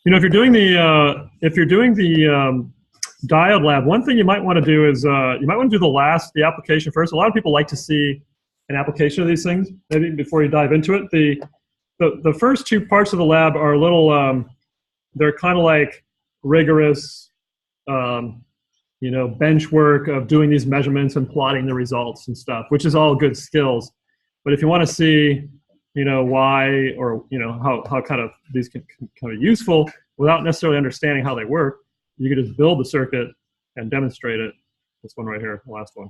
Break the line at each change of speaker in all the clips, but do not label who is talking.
You know, if you're doing the diode lab, one thing you might want to do is you might want to do the application first. A lot of people like to see an application of these things maybe before you dive into it. The first two parts of the lab are a little they're kind of like rigorous, you know, bench work of doing these measurements and plotting the results and stuff, which is all good skills. But if you want to see, you know, why, or you know, how kind of these can kind of useful without necessarily understanding how they work, you can just build the circuit and demonstrate it. This one right here, the last one.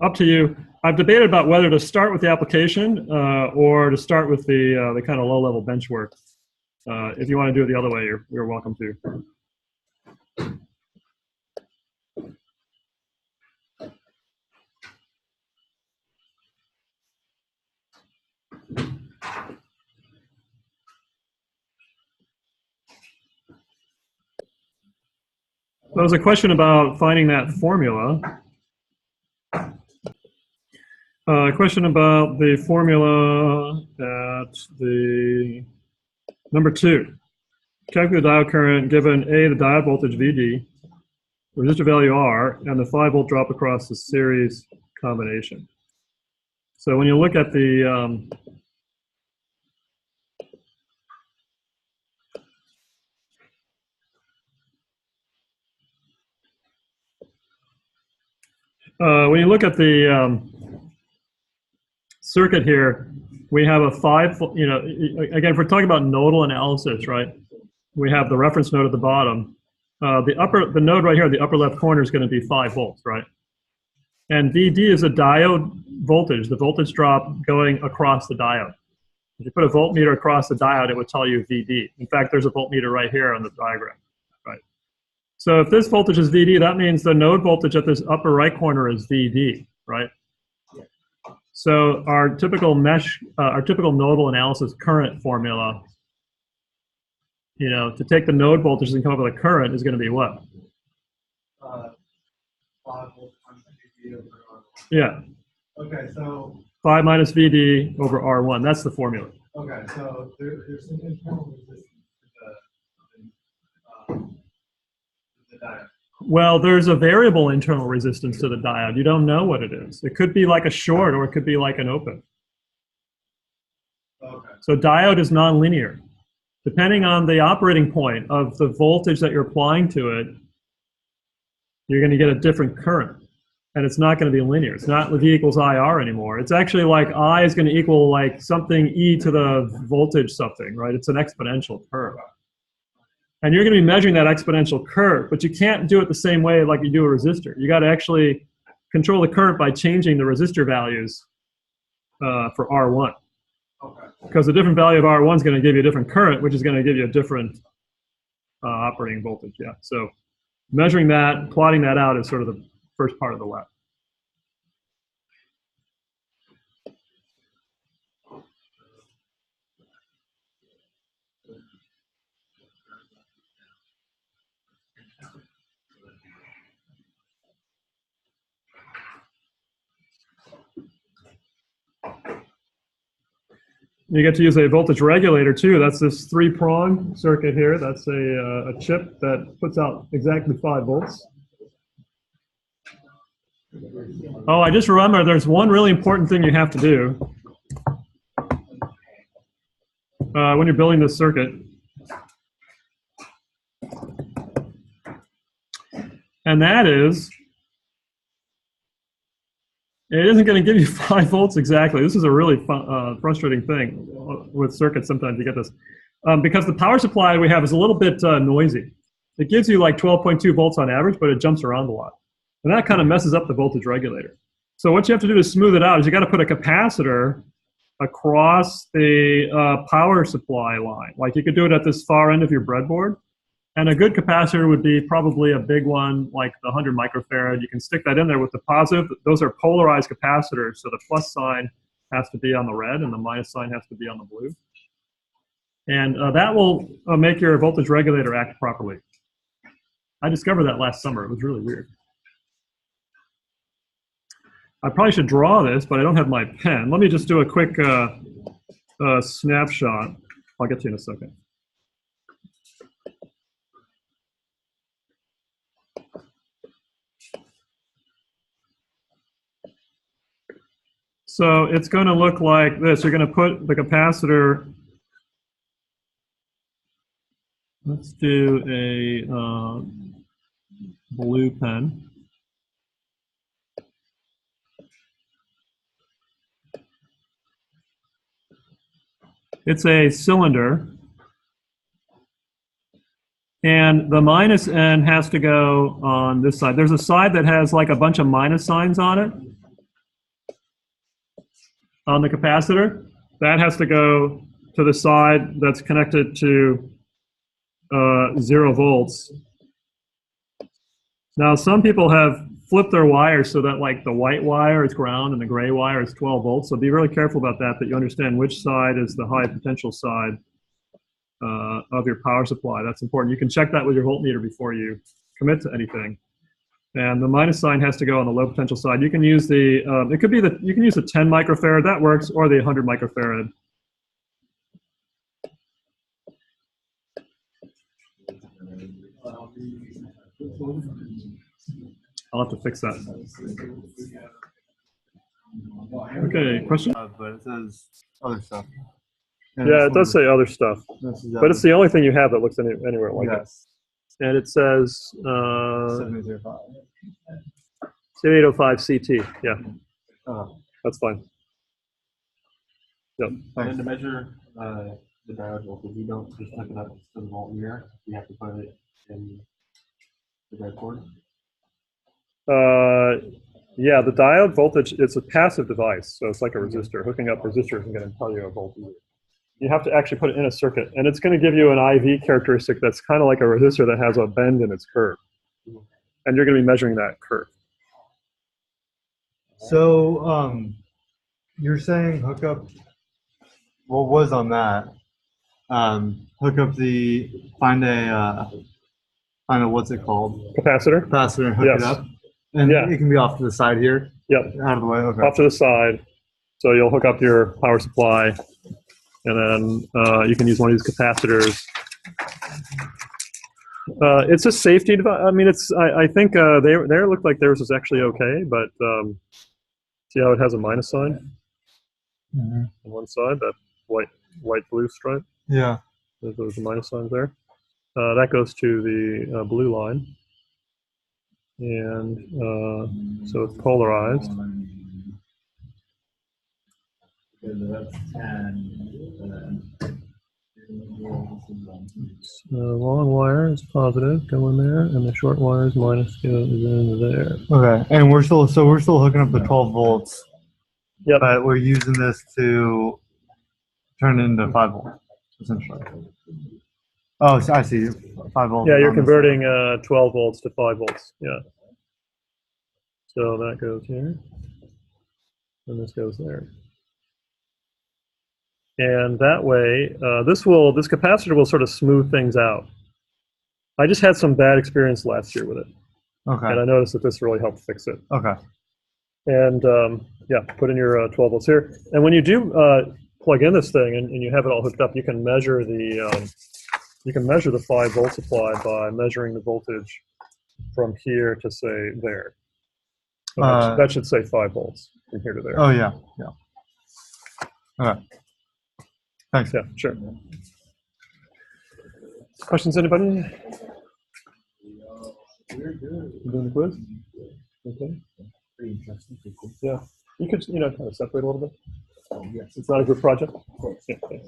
Up to you. I've debated about whether to start with the application or to start with the kind of low-level bench work. If you want to do it the other way, you're welcome to. There was a question about finding that formula. A question about the formula at the number 2. Calculate the diode current given A, the diode voltage VD, the resistor value R, and the 5-volt drop across the series combination. So when you look at the circuit here, we have a 5, you know, again, if we're talking about nodal analysis, right, we have the reference node at the bottom. The node right here in the upper left corner is going to be 5 volts, right? And VD is a diode voltage, the voltage drop going across the diode. If you put a voltmeter across the diode, it would tell you VD. In fact, there's a voltmeter right here on the diagram, right? So if this voltage is VD, that means the node voltage at this upper right corner is VD, right? So our typical nodal analysis current formula, you know, to take the node voltage and come up with a current is going to be what?
5 volts times VD over R1.
Yeah.
Okay, so
5 minus VD over R1. That's the formula.
Okay, so there's some internal resistance to the diode.
Well, there's a variable internal resistance to the diode. You don't know what it is. It could be like a short or it could be like an open.
Okay.
So diode is nonlinear. Depending on the operating point of the voltage that you're applying to it, you're going to get a different current. And it's not going to be linear. It's not V equals IR anymore. It's actually like I is going to equal like something E to the voltage something, right? It's an exponential curve. And you're going to be measuring that exponential curve, but you can't do it the same way like you do a resistor. You got to actually control the current by changing the resistor values for R1.
Okay.
Because a different value of R1 is going to give you a different current, which is going to give you a different operating voltage. Yeah. So measuring that, plotting that out is sort of the first part of the lab. You get to use a voltage regulator too. That's this 3-prong circuit here. That's a chip that puts out exactly 5 volts. Oh, I just remember there's one really important thing you have to do when you're building this circuit. And that is, it isn't going to give you 5 volts exactly. This is a really frustrating thing with circuits. Sometimes you get this. Because the power supply we have is a little bit noisy. It gives you like 12.2 volts on average, but it jumps around a lot. And that kind of messes up the voltage regulator. So what you have to do to smooth it out is you got to put a capacitor across the power supply line. Like you could do it at this far end of your breadboard. And a good capacitor would be probably a big one, like the 100 microfarad. You can stick that in there with the positive. Those are polarized capacitors, so the plus sign has to be on the red and the minus sign has to be on the blue. And that will make your voltage regulator act properly. I discovered that last summer. It was really weird. I probably should draw this, but I don't have my pen. Let me just do a quick snapshot. I'll get to you in a second. So it's going to look like this. You're going to put the capacitor. Let's do a blue pen. It's a cylinder. And the minus N has to go on this side. There's a side that has like a bunch of minus signs on it, on the capacitor. That has to go to the side that's connected to 0 volts. Now, some people have flipped their wires so that like the white wire is ground and the gray wire is 12 volts. So be really careful about that you understand which side is the high potential side of your power supply. That's important. You can check that with your voltmeter before you commit to anything. And the minus sign has to go on the low potential side. You can use the, it could be the, you can use the 10 microfarad, that works, or the 100 microfarad. I'll have to fix that. Okay, question?
But it says other stuff.
Yeah, it does say other stuff, but it's the only thing you have that looks anywhere like it. And it says 7805 CT. Yeah, that's fine. Yep.
And to measure the diode voltage, you don't just hook it up to the voltmeter. You have to put it in the breadboard.
Yeah, the diode voltage, it's a passive device, so it's like a resistor. Hooking up resistor isn't going to tell you a voltage. You have to actually put it in a circuit, and it's going to give you an IV characteristic that's kind of like a resistor that has a bend in its curve. And you're going to be measuring that curve.
So, you're saying hook up, what was on that? Hook up find a what's it called?
Capacitor?
Capacitor and hook
Yes.
it up. And it can be off to the side here?
Yep.
Out of the way, okay.
Off to the side. So you'll hook up your power supply, and then you can use one of these capacitors. It's a safety device. I mean, I think they looked like theirs was actually okay, but see how it has a minus sign on one side, that white-blue stripe?
Yeah.
There's a minus signs there. That goes to the blue line. And so it's polarized. So long wire is positive, go in there, and the short wire is minus, goes in there.
Okay, and we're still hooking up the 12 volts.
Yep.
But we're using this to turn it into 5 volts, essentially. Oh, so I see. 5 volts.
Yeah, you're converting 12 volts to 5 volts. Yeah. So that goes here, and this goes there. And that way, this capacitor will sort of smooth things out. I just had some bad experience last year with it.
Okay.
And I noticed that this really helped fix it.
Okay.
And yeah, put in your 12 volts here. And when you do plug in this thing and you have it all hooked up, you can measure the 5 volt supply by measuring the voltage from here to say there. So that should say 5 volts from here to there.
Oh yeah, yeah. Okay. Thanks.
Yeah, sure. Questions, anybody? You doing the quiz? Okay.
Pretty interesting. Pretty cool.
Yeah. You could, kind of separate a little bit. Oh, yes. It's not a group project. Yeah, thanks.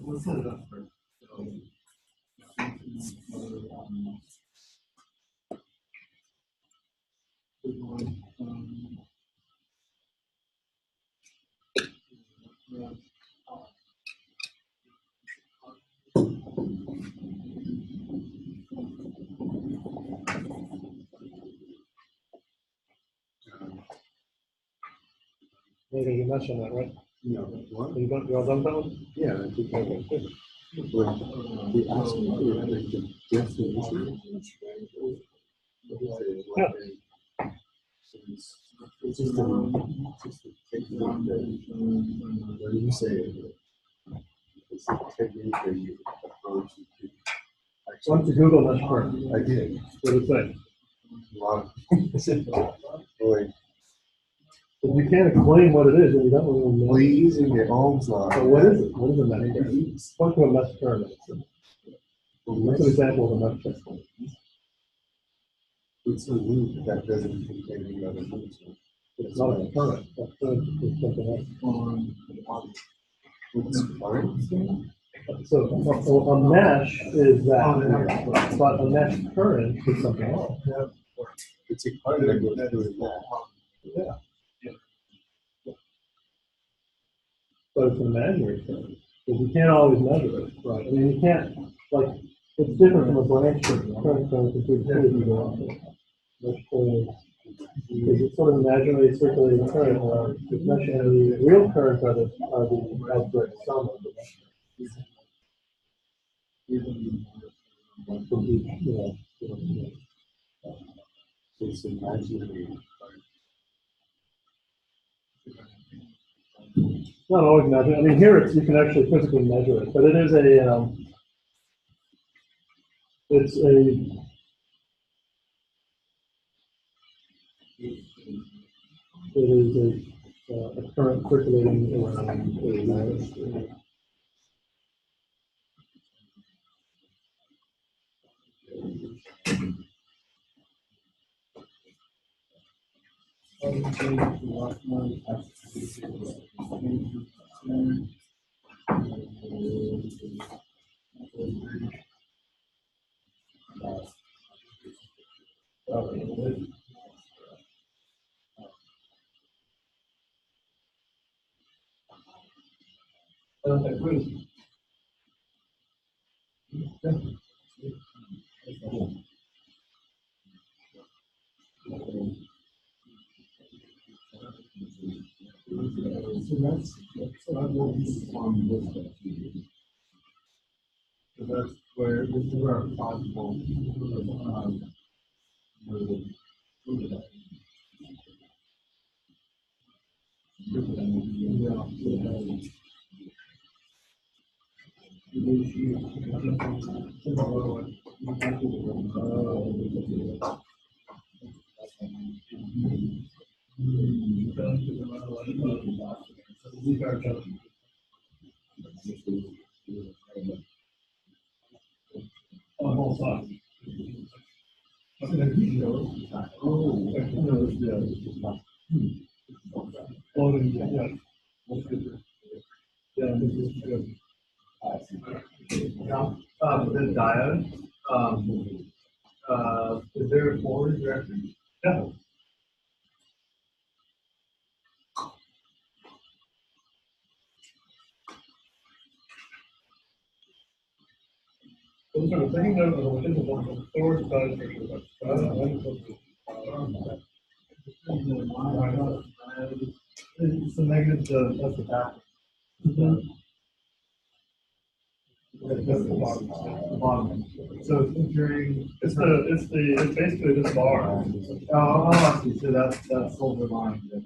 Let's set it up first.
You mentioned that, right?
No, what?
You all done with that one?
Yeah, I think
Okay, good.
We asked you for the definition.
Yeah.
It's just a technique that, what do you say? It's a technique that you approach.
Why don't you Google mesh current?
I did.
What does it say?
Wow. Boy,
If you can't explain what it is, then you don't really know.
well, you're using the Ohm's law.
So what is it? What is a mesh current? What to a mesh current? What's an example of a mesh current?
It's a loop that doesn't contain any other loops.
It's not a current. A current is something else.
It's current.
So a mesh is that, but a mesh current is something else.
It's a current that goes through that.
Yeah. But it's an imaginary current, because you can't always measure it, right? I mean, you can't, like, it's different from a branch current between two if you go off it. Mesh current is it's sort of imaginary circulating current, where the mesh and the real currents are the algebraic sum of the mesh.
It's imaginary.
It's not always measured. I mean, here it's, you can actually physically measure it, but it is a, it's it is a current circulating around a
So that's what we on this stuff. So that's where, this is where our possible, where the- On both sides. Floating, yeah. Yeah, this is good. The diode, is there a forward direction? Yeah. Those are the things that are within the one, the forward side picture, but, it's the negative, that's the back. That's the bottom, the bottom. So it's entering. It's basically this bar. Oh, I see, so that's silver line.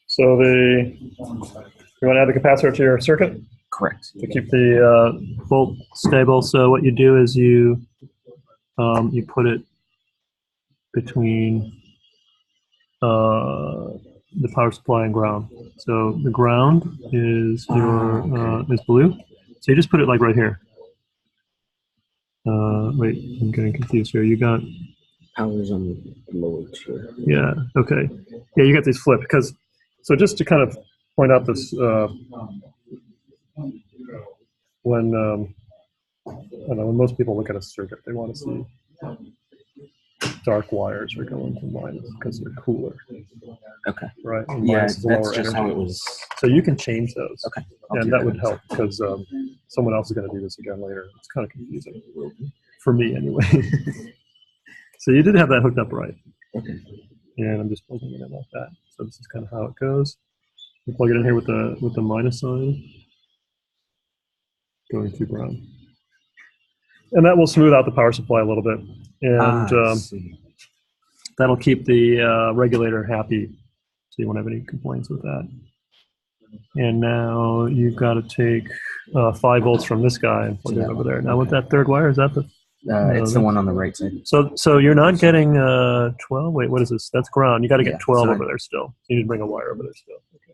So you want to add the capacitor to your circuit
Correct.
to keep the volt stable. So what you do is you put it between the power supply and ground. So the ground is is blue. So you just put it like right here. Wait, I'm getting confused here. You got
Power's on the lower tier.
yeah. Okay. Yeah, you got these flipped because. So just to kind of point out this, when I don't know, when most people look at a circuit, they want to see dark wires are going to minus because they're cooler,
Okay.
right? And
Yeah,
minus is
that's
lower
just
energy.
how it was.
So you can change those.
Okay. I'll
And
do
that would help because someone else is going to do this again later. It's kind of confusing for me anyway. So you did have that hooked up right.
Okay.
And I'm just plugging it in like that. So this is kind of how it goes. You plug it in here with the minus sign going to ground. And that will smooth out the power supply a little bit. And
See.
that'll keep the regulator happy. So you won't have any complaints with that. And now you've got to take 5 volts from this guy and plug it over there. Now with that third wire, is that the...
It's the one on the right side.
So you're not getting 12? Wait, what is this? That's ground. You got to get
Yeah,
12
so
over there still. You need to bring a wire over there still. Okay.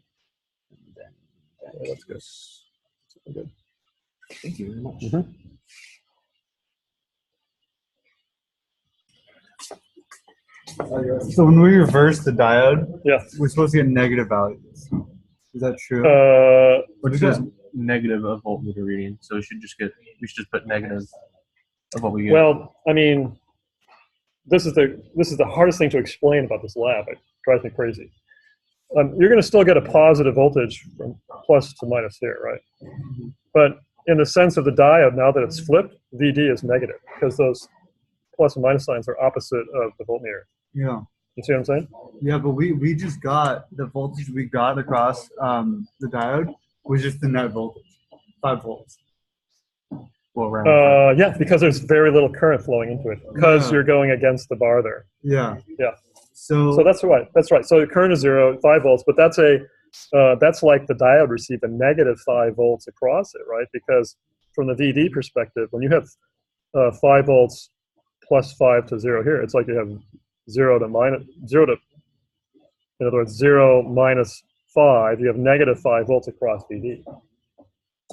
Yeah, that's good. That's good.
Thank you very much.
Mhm.
So when we reverse the diode,
Yeah.
we're supposed to get negative values. Is that true?
Which is negative of voltmeter reading. So we should just put negative of what we get.
Well, I mean, this is the hardest thing to explain about this lab. It drives me crazy. You're going to still get a positive voltage from plus to minus here, right? But in the sense of the diode, now that it's flipped, VD is negative because those plus and minus signs are opposite of the voltmeter.
Yeah.
You see what I'm saying?
Yeah, but we just got the voltage we got across the diode was just the net voltage, 5 volts.
Well, around
Yeah, because there's very little current flowing into it because
Yeah.
you're going against the bar there.
Yeah.
Yeah.
So
So that's right. So the current is 0, 5 volts, but that's like the diode received a negative 5 volts across it, right? Because from the VD perspective, when you have 5 volts plus 5 to 0 here, it's like you have 0 to, in other words, 0 minus 5, you have negative 5 volts across VD,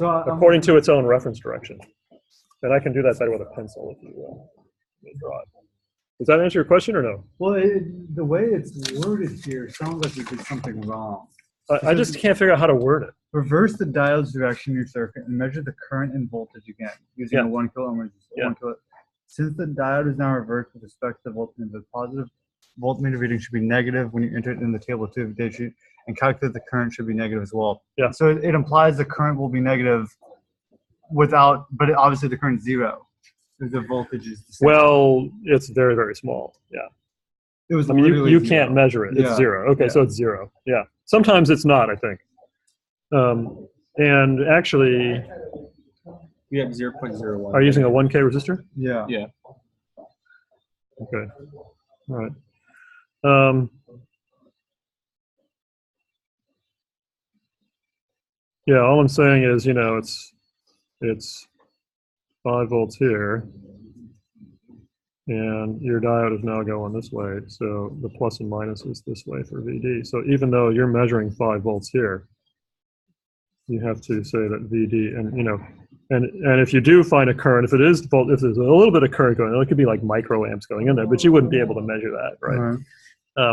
according to its own reference direction. And I can do that better with a pencil if you draw it. Does that answer your question or no?
well, the way it's worded here sounds like we did something wrong.
I just can't figure out how to word it.
Reverse the diode's direction in your circuit and measure the current and voltage again using
Yeah.
a 1 kilo ohm resistor.
Yeah.
1 kilo. Since the diode is now reversed with respect to the voltmeter, the positive voltmeter reading should be negative when you enter it in the table 2 of the data sheet, and calculate the current should be negative as well.
Yeah.
So it implies the current will be negative but obviously the current is 0. So the voltage is the same.
Well, it's very, very small. Yeah.
It was
I mean,
literally
you
0.
can't measure it. It's
Yeah.
0. Okay,
Yeah.
so it's 0. Yeah. Sometimes it's not, I think. And actually,
we have 0.01.
are you using a 1K resistor?
Yeah.
Yeah.
Okay. All right. Yeah, all I'm saying is, it's 5 volts here, and your diode is now going this way, so the plus and minus is this way for VD. So even though you're measuring 5 volts here, you have to say that VD, and And if you do find a current, if there's a little bit of current going on, it could be like microamps going in there, but you wouldn't be able to measure that, right?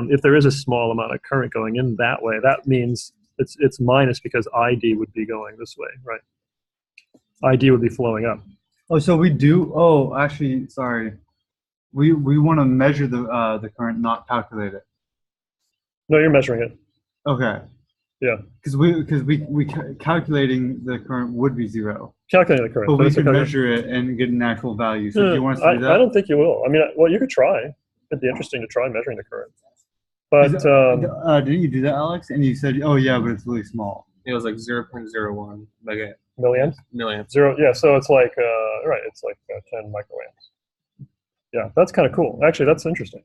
If there is a small amount of current going in that way, that means it's minus because ID would be going this way, right? ID would be flowing up.
Oh, so we do. Oh, actually, sorry. We want to measure the current, not calculate it.
No, you're measuring it.
Okay.
Yeah.
Because calculating the current would be 0.
Calculating the current.
But we
it's a
could
calculation.
measure it and get an actual value. So do you want us to do that?
I don't think you will. I mean, well, you could try. It'd be interesting to try measuring the current. But
didn't you do that, Alex? And you said, oh yeah, but it's really small.
It was like 0.01 mega
milliamps?
milliamps.
Zero. Yeah. So it's like right. It's like 10 microamps. Yeah, that's kind of cool. Actually, that's interesting.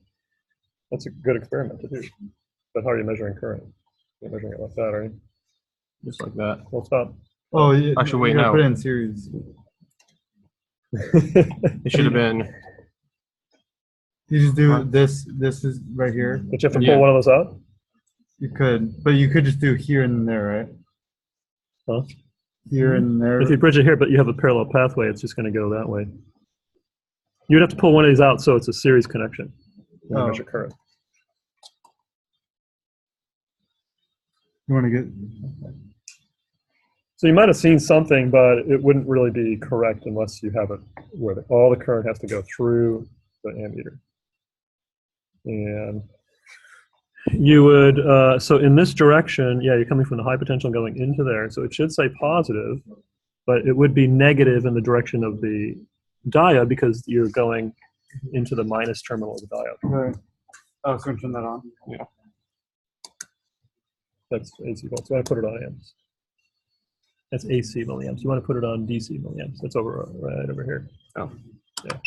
That's a good experiment to do. But how are you measuring current? You're measuring it like that, are you?
Just like that.
Full stop.
Oh, yeah.
Actually, wait,
you gotta
no.
Put it in series.
It should have been.
You just do this. This is right here.
But you have to pull
Yeah.
one of those out?
You could, but you could just do here and there, right?
Huh?
Here and there.
If you bridge it here, but you have a parallel pathway, it's just going to go that way. You'd have to pull one of these out so it's a series connection. When you
Oh.
measure current.
You want to get?
So you might have seen something, but it wouldn't really be correct unless you have it where all the current has to go through the ammeter. And you would, so in this direction, yeah, you're coming from the high potential going into there. So it should say positive, but it would be negative in the direction of the diode because you're going into the minus terminal of the diode.
Right. Oh, so turn that on.
Yeah.
That's AC volts. You want to put it on amps. That's AC milliamps. You want to put it on DC milliamps. That's over right over here.
Oh.
Yeah.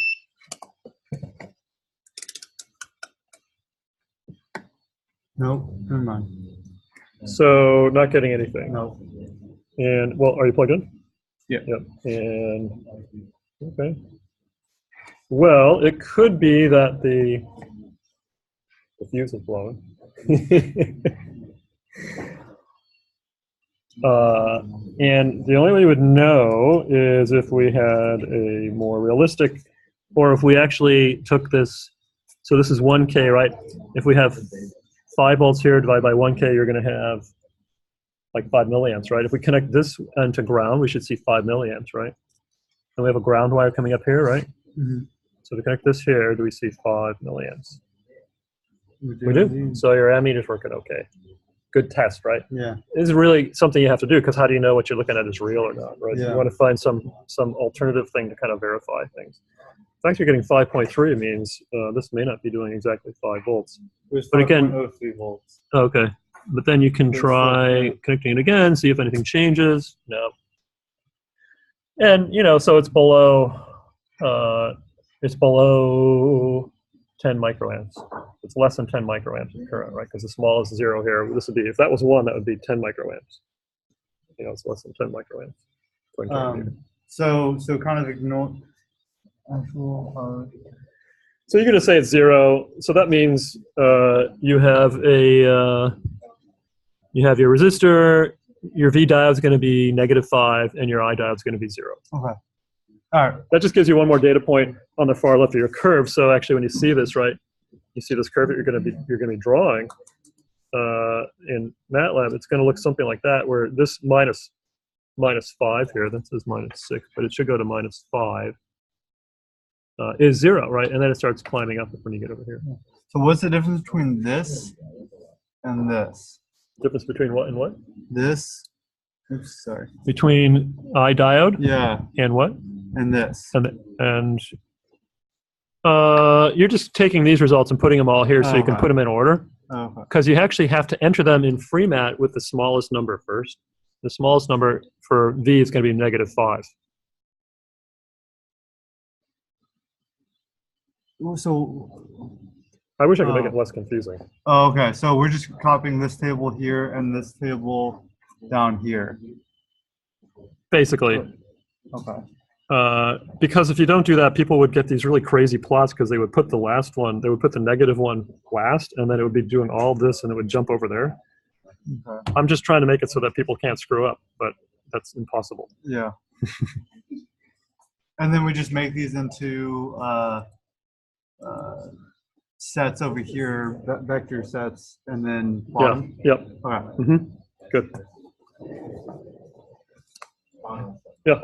No, never mind.
So not getting anything.
No.
And well, are you plugged in?
Yeah.
Yep. And okay. Well, it could be that the fuse is blowing. And the only way you would know is if we had a more realistic, or if we actually took this. So this is 1K, right? If we have 5 volts here divided by 1K, you're going to have like 5 milliamps, right? If we connect this end to ground, we should see 5 milliamps, right? And we have a ground wire coming up here, right?
Mm-hmm.
So to connect this here, do we see 5 milliamps?
We
We do. So your ammeter's working okay. Good test, right?
Yeah.
This is really something you have to do because how do you know what you're looking at is real or not, right?
Yeah.
You want to find some alternative thing to kind of verify things. The fact you're getting 5.3 means this may not be doing exactly 5 volts. But again-
5.03 volts.
Okay, but then you can try connecting it again, see if anything changes. No. And you know, so it's below 10 microamps. It's less than 10 microamps of current, right? Because the smallest 0 here, this would be, if that was 1, that would be 10 microamps. You know, it's less than 10 microamps. according to our meter.
So kind of ignore actual.
So you're going to say it's 0. So that means you have a you have your resistor. Your V diode is going to be -5, and your I diode is going to be 0.
Okay. All right.
That just gives you one more data point on the far left of your curve. So actually, when you see this, right, you see this curve that you're going to be drawing in MATLAB. It's going to look something like that, where this minus 5 here, that says -6, but it should go to -5, is 0, right? And then it starts climbing up when you get over here.
So what's the difference between this and this?
Difference between what and what?
This. Oops, sorry.
Between I diode
Yeah,
and what?
and this.
And you're just taking these results and putting them all here so you can
Okay.
put them in order.
Okay.
Because you actually have to enter them in FreeMat with the smallest number first. The smallest number for V is going to be -5.
So.
I wish I could make it less confusing.
Oh, okay. So we're just copying this table here and this table down here.
Basically.
Okay.
Because if you don't do that, people would get these really crazy plots because they would put the last one, they would put the -1 last, and then it would be doing all this, and it would jump over there.
Okay.
I'm just trying to make it so that people can't screw up, but that's impossible.
Yeah. And then we just make these into sets over here, vector sets, and then
Yeah.
bottom.
Yep.
Okay.
Good. Yeah.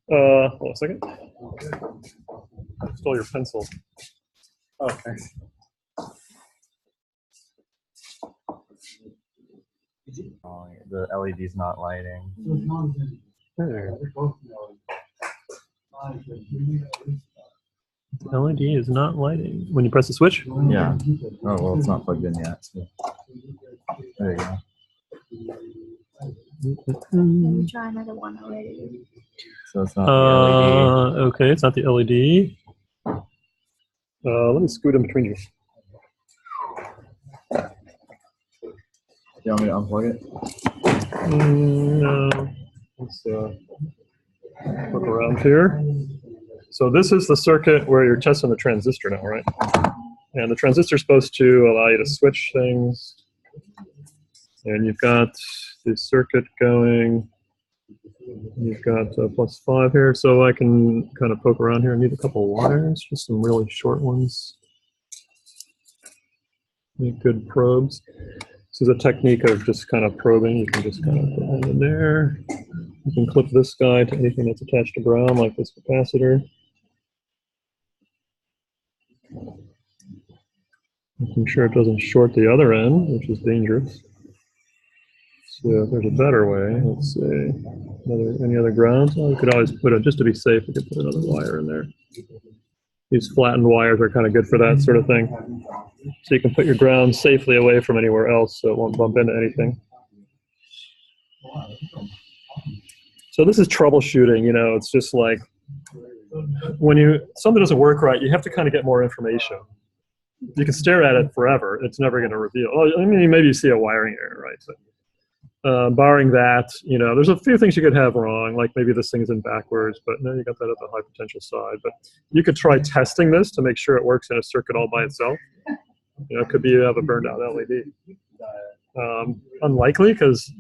Hold on a second. I stole your pencil.
Oh, thanks.
Oh, the LED's not lighting.
LED is not lighting when you press the switch.
Yeah. Oh, well, it's not plugged in yet. So. There you go.
Let me try another one already.
So it's not the LED.
Okay, it's not the LED. Let me scoot in between you.
You want me to unplug it?
No. Let's look around here. So this is the circuit where you're testing the transistor now, right? And the transistor is supposed to allow you to switch things. And you've got the circuit going. You've got +5 here, so I can kind of poke around here. I need a couple of wires, just some really short ones. Make good probes. This is a technique of just kind of probing. You can just kind of put that in there. You can clip this guy to anything that's attached to ground, like this capacitor. Making sure it doesn't short the other end, which is dangerous. So if there's a better way, let's see. Any other grounds? Oh, we could always put it, just to be safe, we could put another wire in there. These flattened wires are kind of good for that sort of thing. So you can put your ground safely away from anywhere else so it won't bump into anything. So this is troubleshooting, you know, it's just like when something doesn't work right, you have to kind of get more information. You can stare at it forever, it's never going to reveal. Oh, I mean, maybe you see a wiring error, right? So, barring that, you know, there's a few things you could have wrong, like maybe this thing's in backwards, but no, you got that at the high potential side. But you could try testing this to make sure it works in a circuit all by itself. You know, it could be you have a burned out LED. Unlikely because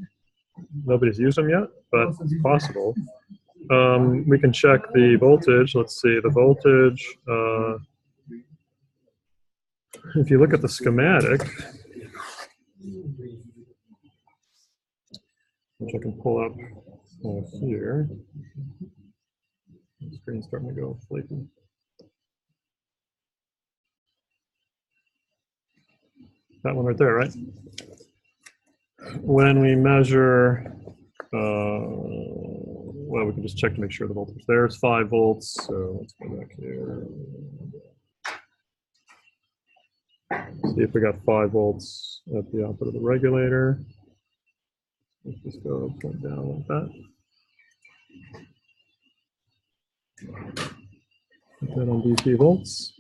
nobody's used them yet, but it's possible. We can check the voltage. Let's see, the voltage. If you look at the schematic, which I can pull up here. The screen's starting to go flaky. That one right there, right? When we measure, well, we can just check to make sure the voltage there is 5 volts. So let's go back here. See if we got 5 volts at the output of the regulator. Let's just go point down like that. Put that on DC volts.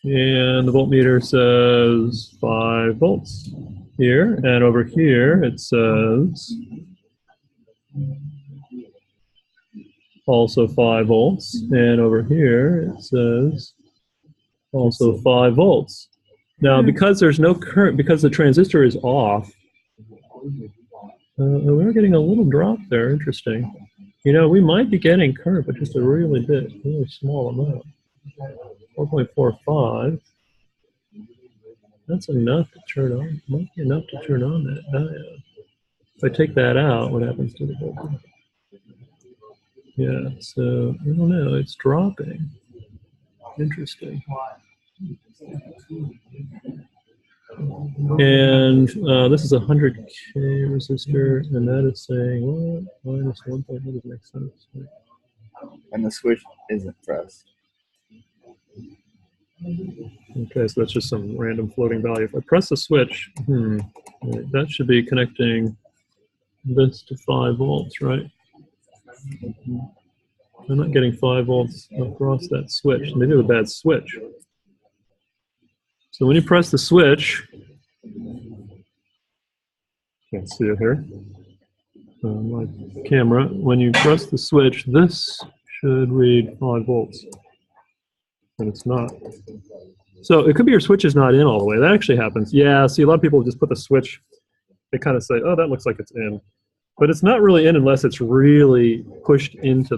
And the voltmeter says 5 volts here. And over here it says also 5 volts. And over here it says also 5 volts. Now, because there's no current, because the transistor is off, we're getting a little drop there. Interesting. You know, we might be getting current, but just a really small amount. 4.45. That's enough to turn on. Might be enough to turn on that diode. If I take that out, what happens to the voltage? Yeah, so I don't know. It's dropping. Interesting. And this is a 100K resistor, and that is saying what? Minus 1. That doesn't make sense.
And the switch isn't pressed.
Okay, so that's just some random floating value. If I press the switch, that should be connecting this to 5 volts, right? I'm not getting 5 volts across that switch. Maybe a bad switch. So when you press the switch, can't see it here, my camera, when you press the switch, this should read 5 volts, and it's not. So it could be your switch is not in all the way. That actually happens. Yeah, see, a lot of people just put the switch, they kind of say, oh, that looks like it's in. but it's not really in unless it's really pushed into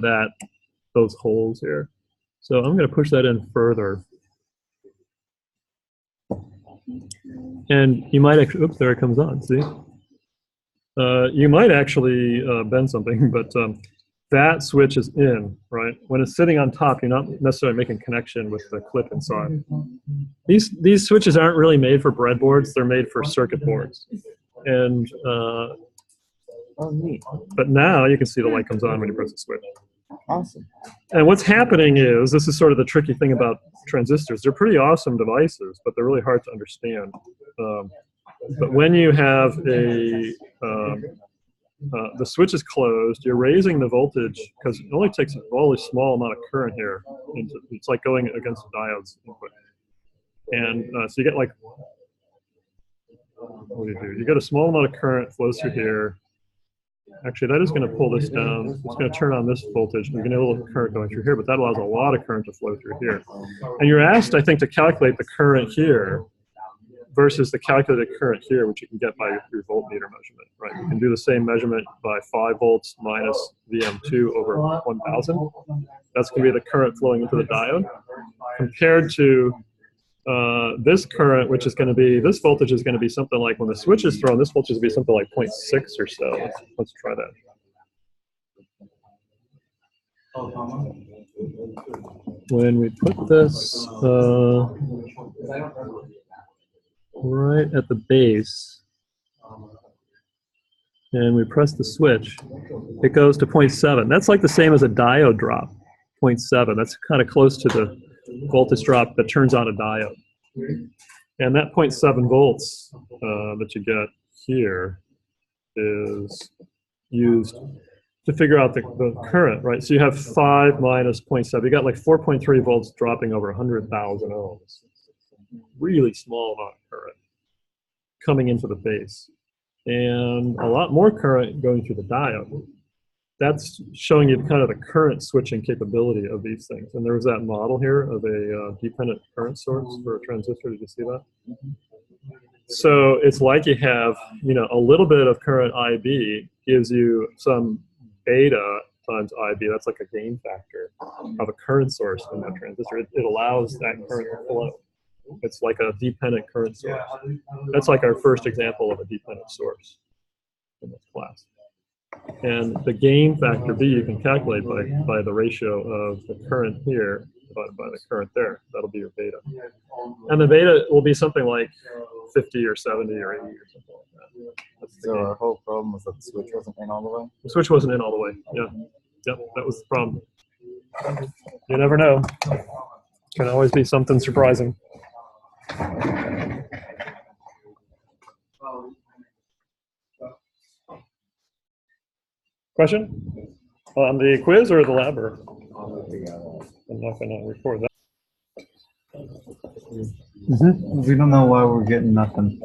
those holes here. So I'm going to push that in further. And you might actually, oops, there it comes on, see? You might actually bend something, but that switch is in, right? When it's sitting on top, you're not necessarily making connection with the clip inside. These switches aren't really made for breadboards, they're made for circuit boards. And, but now you can see the light comes on when you press the switch.
Awesome.
And what's happening is, this is sort of the tricky thing about transistors. They're pretty awesome devices, but they're really hard to understand. But when you have the switch is closed, you're raising the voltage, because it only takes a really small amount of current here. It's like going against the diode's input. And so you get like, what do you do? You get a small amount of current flows through here. Actually, that is going to pull this down. It's going to turn on this voltage. You're going to have a little current going through here, but that allows a lot of current to flow through here. And you're asked, I think, to calculate the current here versus the calculated current here, which you can get by your voltmeter measurement, right? You can do the same measurement by 5 volts minus VM2 over 1000. That's going to be the current flowing into the diode, compared to this current, which is going to be, this voltage is going to be something like, when the switch is thrown, this voltage will be something like 0.6 or so. Let's try that. When we put this right at the base, and we press the switch, it goes to 0.7. That's like the same as a diode drop, 0.7. That's kind of close to the voltage drop that turns on a diode. And that 0.7 volts that you get here is used to figure out the current, right? So you have 5 minus 0.7. You got like 4.3 volts dropping over 100,000 ohms. Really small amount of current coming into the base. And a lot more current going through the diode. That's showing you kind of the current switching capability of these things. And there was that model here of a dependent current source for a transistor. Did you see that? So it's like you have, you know, a little bit of current IB gives you some beta times IB. That's like a gain factor of a current source in that transistor. It allows that current to flow. It's like a dependent current source. That's like our first example of a dependent source in this class. And the gain factor B you can calculate by the ratio of the current here divided by the current there. That'll be your beta. And the beta will be something like 50 or 70 or 80 or something like that. That's
So our whole problem was that the switch wasn't in all the way?
The switch wasn't in all the way. Yeah. Yep, that was the problem. You never know. Can always be something surprising. Question? On the quiz or the lab? Or? I'm not going to record that.
We don't know why we're getting nothing.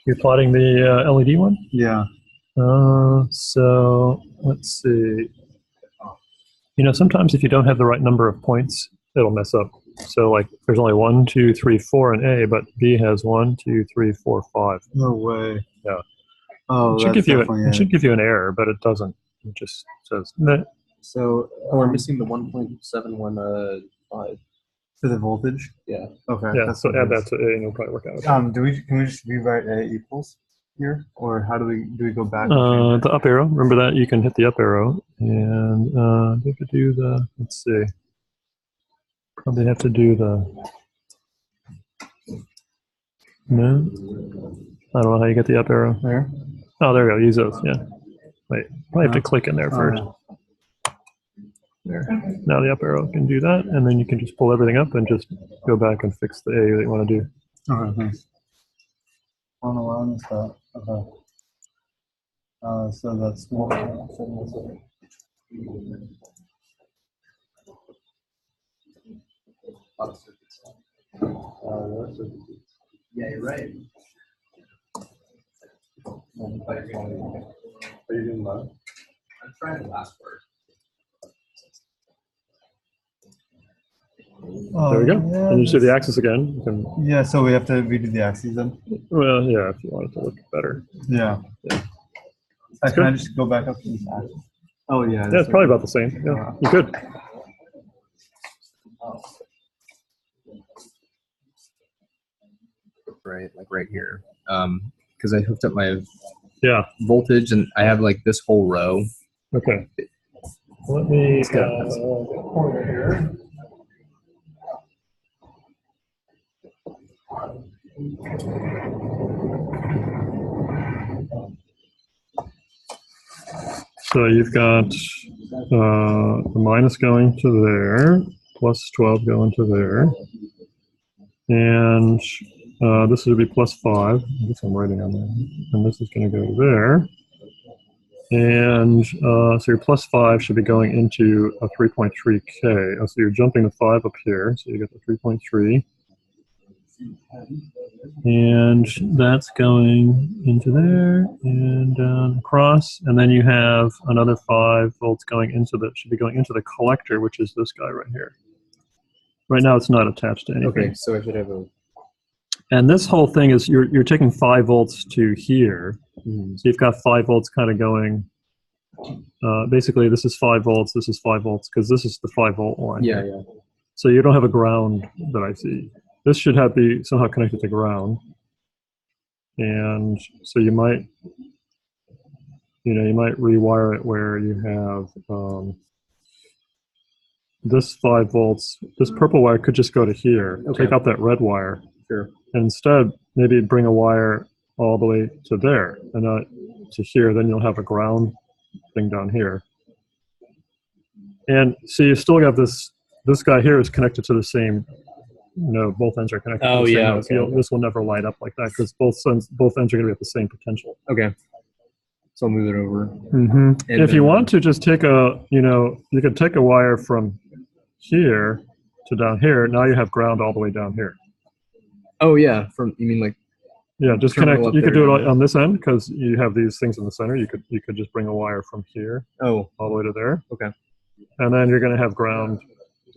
You're plotting the LED one?
Yeah.
So let's see. You know, sometimes if you don't have the right number of points, it'll mess up. So like there's only 1, 2, 3, 4 in A, but B has 1, 2, 3, 4, 5.
No way.
Yeah.
Oh,
It should give you an error, but it doesn't. It just says that.
So we're missing the 1.715.
For the voltage?
Yeah.
Okay.
Yeah,
that's
so
what it
add that
is.
to A and it'll probably work out.
Can we just rewrite A equals here, or how do we go back? and change
The up arrow, remember that? You can hit the up arrow and you have to do the, let's see. Probably have to do the, no? I don't know how you get the up arrow.
it? There.
Oh, there we go, use those, yeah. Wait, probably have to click in there first. There. Now the up arrow can do that, and then you can just pull everything up and just go back and fix the A that you want to do.
Okay. Thanks. I don't know why I missed that. Okay. So that's one.
Yeah, you're right.
Are you doing that?
I'm trying the last word.
There we go. And you see the axis again. You can,
Yeah, so we have to redo the axes then?
well, yeah, if you want it to look better.
Yeah.
Can I just go back up to the back?
Oh yeah.
Yeah, it's probably about the same. Yeah, you could.
right, like right here. Because I hooked up my
Yeah.
voltage and I have like this whole row.
Okay. Let me
Let's go.
corner here. So you've got the minus going to there, plus 12 going to there, and this would be plus 5. I guess I'm writing on there. And this is going to go to there. And so your plus 5 should be going into a 3.3K. So you're jumping the 5 up here. So you get the 3.3. And that's going into there and down across. And then you have another 5 volts going into should be going into the collector, which is this guy right here. Right now it's not attached to anything.
Okay, so I should have a.
And this whole thing is you're taking 5 volts to here. So you've got 5 volts kind of going. Basically, this is 5 volts. This is 5 volts because this is the 5 volt line.
Yeah,
here.
yeah.
So you don't have a ground that I see. This should be somehow connected to ground. And so you might rewire it where you have this 5 volts. This purple wire could just go to here.
Okay.
Take out that red wire.
Sure.
And instead, maybe bring a wire all the way to there and not to here. Then you'll have a ground thing down here. And so you still got this guy here is connected to the same node. Both ends are connected to the same node. So this will never light up like that because both ends are going to be at the same potential.
Okay. So I'll move it over.
Mm-hmm.
And
If you
then-
want to just take you could take a wire from here to down here. Now you have ground all the way down here.
Oh yeah, you mean like?
Yeah, just
Terminal
connect.
up
You could
there.
do it on this end because you have these things in the center. You could just bring a wire from here
Oh,
all the way to there.
okay.
And then you're going to have ground.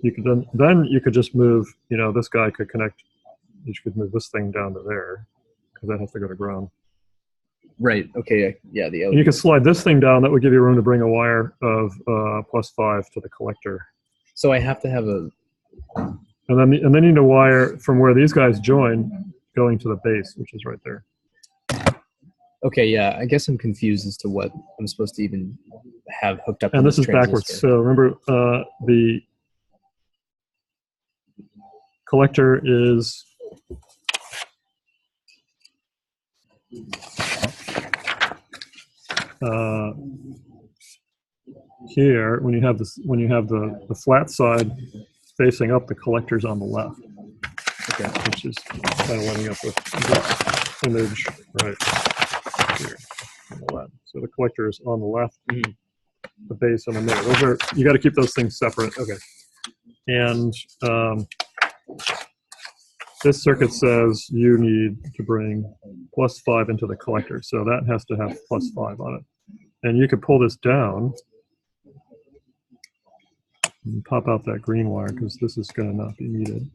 You could then you could just move. This guy could connect. You could move this thing down to there because that has to go to ground.
Right. Okay. Yeah. The
And you could slide this thing down. That would give you room to bring a wire of plus 5 to the collector.
So I have to have a.
And then you need a wire from where these guys join going to the base, which is right there.
Okay. Yeah. I guess I'm confused as to what I'm supposed to even have hooked up. to
And this is
transistor.
backwards. So remember, the collector is here. When you have the flat side facing up, the collector's on the left.
Okay.
Which is kind of lining up with this image right here on the left. So the collector is on the left, the base on the middle. You got to keep those things separate. Okay. And this circuit says you need to bring plus 5 into the collector, so that has to have plus 5 on it. And you could pull this down and pop out that green wire because this is going to not be needed.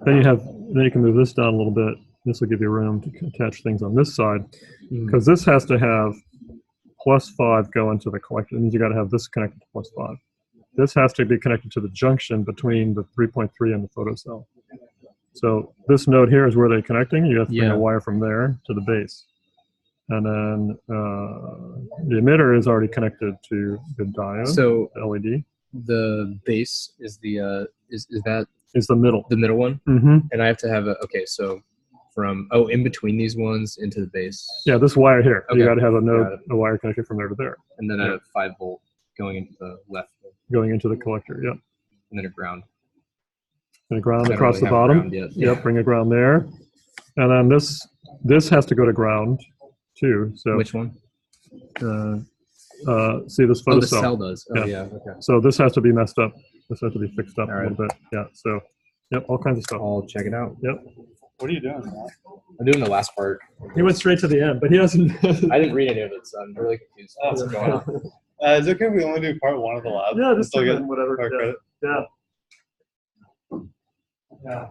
Then you can move this down a little bit. This will give you room to attach things on this side because this has to have plus 5 go into the collector. It means you got to have this connected to plus 5. This has to be connected to the junction between the 3.3 and the photocell. So this node here is where they're connecting. You have to bring a wire from there to the base. And then the emitter is already connected to the diode,
So
the LED.
the base is the is that
Is the middle.
the middle one?
Mm-hmm.
And I have to have so from in between these ones into the base.
Yeah, this wire here.
Okay.
You got to have a
Got
node,
it.
a wire connected from there to there,
And then a 5 volt going into the left,
going into the collector. Yep.
and then a ground.
And a ground
I don't
across
really
the
have
bottom.
ground yet.
Yep, bring a ground there. And then this has to go to ground too. So
Which one?
see this
Oh, the
photocell.
cell does. Oh,
Yeah.
yeah. Okay.
So this has to be messed up. This has to be fixed up
All
a
right.
little bit. Yeah. So yep, all kinds of stuff.
I'll check it out.
Yep.
What are you doing, man?
I'm doing the last part.
He went straight to the end, but he doesn't.
I didn't read any of it, so I'm really confused. What's going on?
Is it okay if we only do part 1 of the lab?
Yeah, just
Still
give
get
him whatever.
part
Yeah.
credit?
Yeah.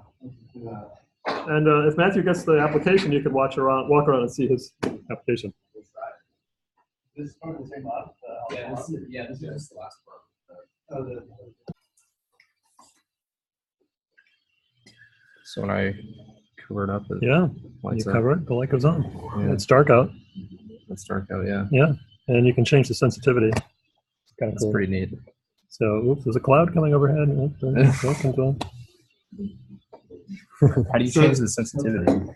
Yeah. And if Matthew gets the application, you could walk around and see his application.
This is part of the same lot?
This is the last part.
So when I cover it up, it
Yeah,
lights
you
up.
cover it, the light goes on.
Yeah.
It's dark out.
It's dark out, yeah.
Yeah, and you can change the sensitivity. It's kind of
That's
cool.
pretty neat.
So, oops, there's a cloud coming overhead.
How do you change the sensitivity?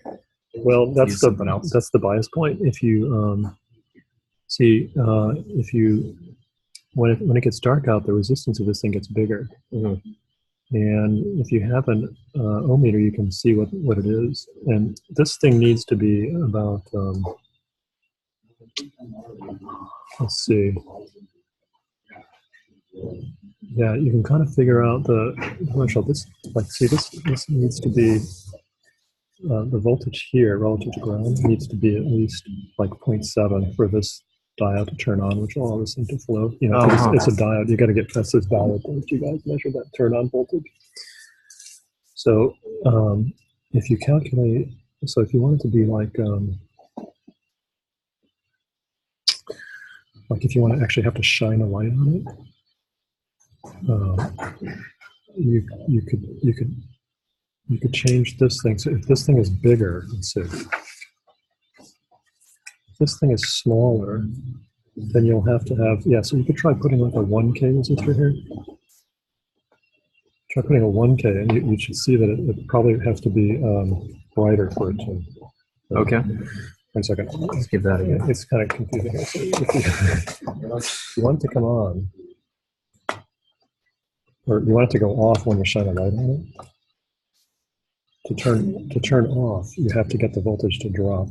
Well, that's
Use something else?
that's the bias point. If you see, if you when it gets dark out, the resistance of this thing gets bigger.
Mhm.
And if you have an ohm meter, you can see what it is. And this thing needs to be about let's see. Yeah, you can kind of figure out the differential. This needs to be the voltage here relative to ground needs to be at least like 0.7 for this diode to turn on, which will allow this thing to flow. You know, it's a diode. You got to get past this diode that you guys measure that turn on voltage. So if you calculate, so if you want it to be like if you want to actually have to shine a light on it. You could change this thing. So if this thing is bigger, let's see. If this thing is smaller, then you'll have to have, so you could try putting like a 1K resistor here. Try putting a 1K, and you should see that it probably has to be brighter for it to.
Okay.
1 second.
Let's give that again.
It's kind of confusing here. So if you want it to come on, or you want it to go off when you shine a light on it. To turn off, you have to get the voltage to drop.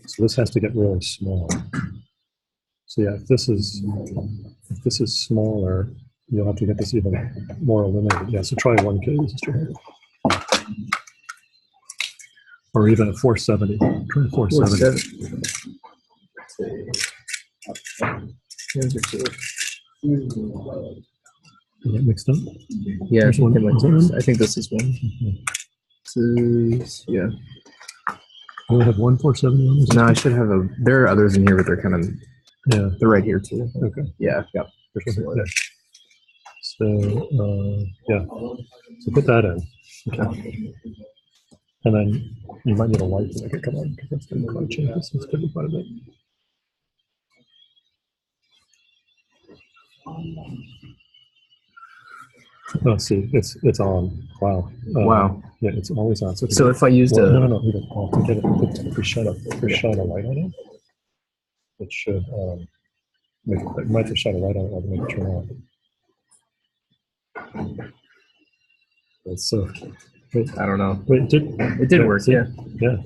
So this has to get really small. So yeah, if this is smaller, you'll have to get this even more illuminated. Yeah, so try 1K resistor. Or even a 470. Try 470. Is that mixed up?
Yeah,
There's one.
I think this is one. This is, yeah.
Do we have one 470 on this?
No, I should have a. There are others in here, but they're kind of.
Yeah.
They're right here too.
Okay.
Yeah. Yep.
Yeah. So yeah. So put that in. Okay. And then you might need a light to make it come on because that's going to probably change the sensitivity quite a bit. Oh, see, it's on. Wow.
Wow.
Yeah, it's always on.
So if I used
no,
a.
no, we don't. To get it, if we shine a light on it, it should make it might just shine a light on it rather than make it turn on. It's so.
I don't know.
Wait,
It did work.
See?
Yeah.
Yeah.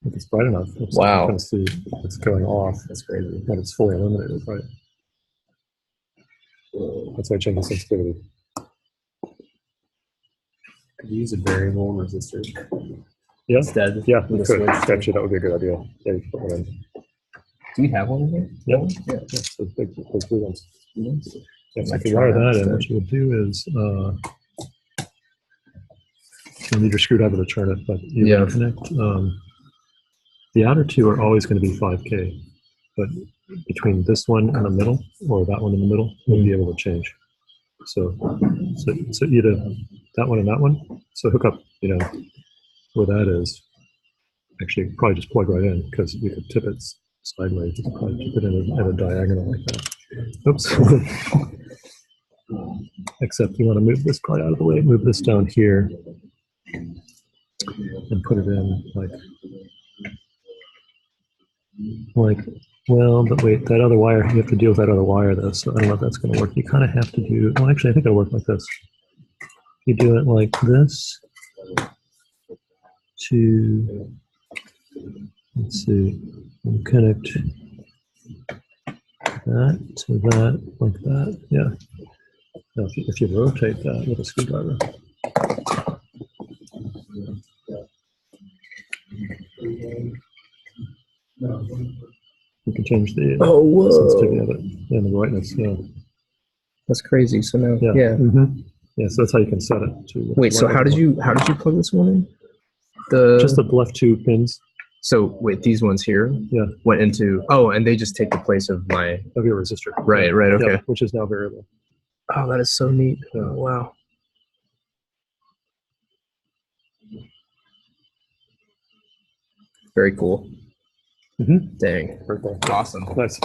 If it's bright enough,
Wow.
You can see it's going off.
That's crazy.
When it's fully illuminated, right? That's why I change the sensitivity.
Could you use a variable resistor
Yeah.
instead?
Yeah,
With
you
a
could.
switch?
Actually, that would be a good idea. Yeah, you could put one in.
Do we have one in here?
Yeah. So those blue ones. Yeah, so if you
Try
wire
that
that in,
instead.
what you would do is you need your screwdriver to turn it, but you
Yeah.
connect. The outer two are always going to be 5K, but between this one and the middle, or that one in the middle, you'll be able to change. So either that one and that one. So hook up, where that is. Actually, probably just plug right in because you could tip it sideways. You could probably tip it in a diagonal like that. Oops. Except you want to move this part out of the way, move this down here, and put it in well, but wait, that other wire, you have to deal with that other wire though, so I don't know if that's going to work. You kind of have to do, well, actually, I think it'll work like this. You do it like this to, let's see, you connect that to that, like that, yeah. Now, if you rotate that with a screwdriver, you can change the sensitivity of it and the brightness. Yeah,
That's crazy. So now,
yeah.
yeah.
Mhm. Yeah, so that's how you can set it to.
Wait, so how did you plug this one in?
Just the left 2 pins
So wait, these ones here
Yeah.
went into and they just take the place of my
of your resistor.
right, okay.
Yeah, which is now variable.
Oh, that is so neat.
Yeah.
Oh, wow. Very cool.
Mm-hmm.
Dang.
Very cool.
Awesome.
Nice.